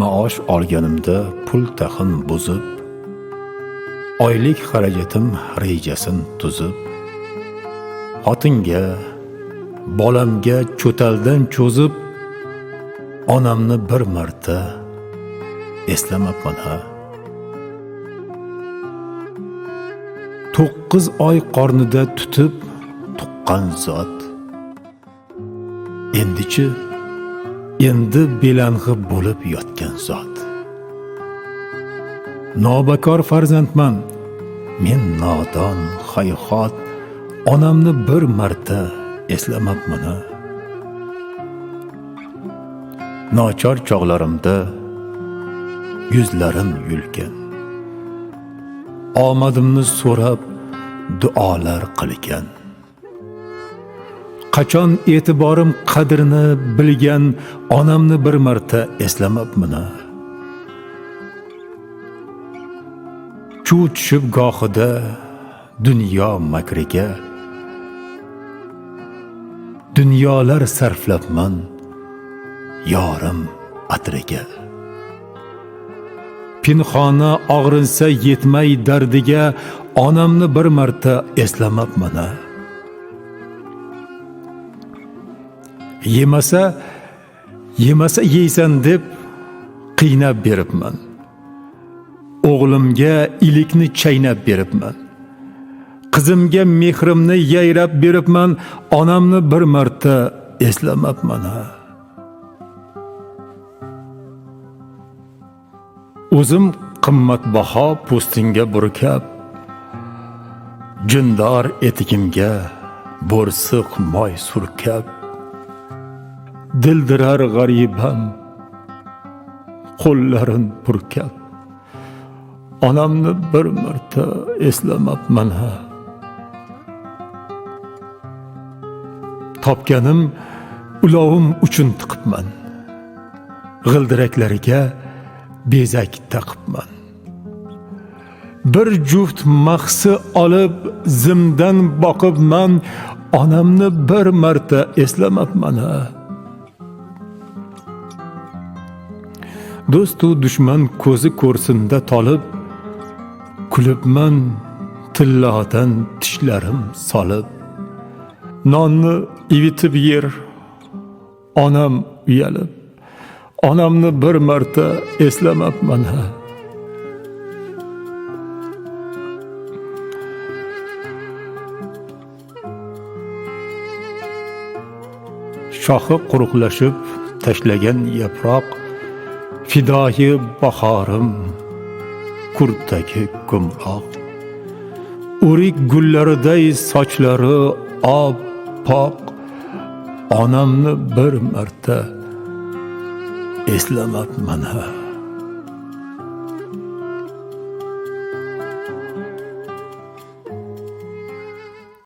Maosh olganimda pul taxin buzib, oylik xarajatim rejasin tuzib, xotinga, bolamga cho'taldan cho'zib, onamni bir marta eslamabman ha. 9 oy qornida tutib tuqqan zot. Endi belang'i bo'lib yotgan zot. Nobakor farzandman, men nodon, hayhot, onamni bir marta eslamabman ha. Nochor chog'larimda yuzlarim yulgan, omadimni so'rab duolar qilgan. Qachon e'tiborim qadrini bilgan onamni bir marta eslamabman ha. Chuv tushib gohida dunyo makriga, dunyolar sarflabman yorim atriga. Pinxona og'rinsa yetmay dardiga, onamni bir marta eslamabman ha. Yemasa yeysan deb qiynab beribman. O'g'limga ilikni chaynab beribman. Qizimga mehrimni yayrab beribman, onamni bir marta eslamabman ha. O'zim qimmatbaho po'stinga burkab, jindor etigimga bo'rsiq moy surkab, dildirar g'aribam qo'llarin purkab, onamni bir marta eslamabman ha. Topganim ulovim uchun tiqibman, g'ildiraklariga bezak taqibman. Bir juft maxsi olib zimdan boqibman, onamni bir marta eslamabman ha. Do'stu dushman ko'zi ko'rsinda tolib, kulibman tillodan tishlarim solib. Nonni ivitib yer onam uyalib, onamni bir marta eslamabman ha. Shoxi quruqlashib tashlagan yaproq, fidoyi bahorim kurtdagi gumroq. O'rik gullariday sochlari oppoq, onamni bir marta eslamabman ha.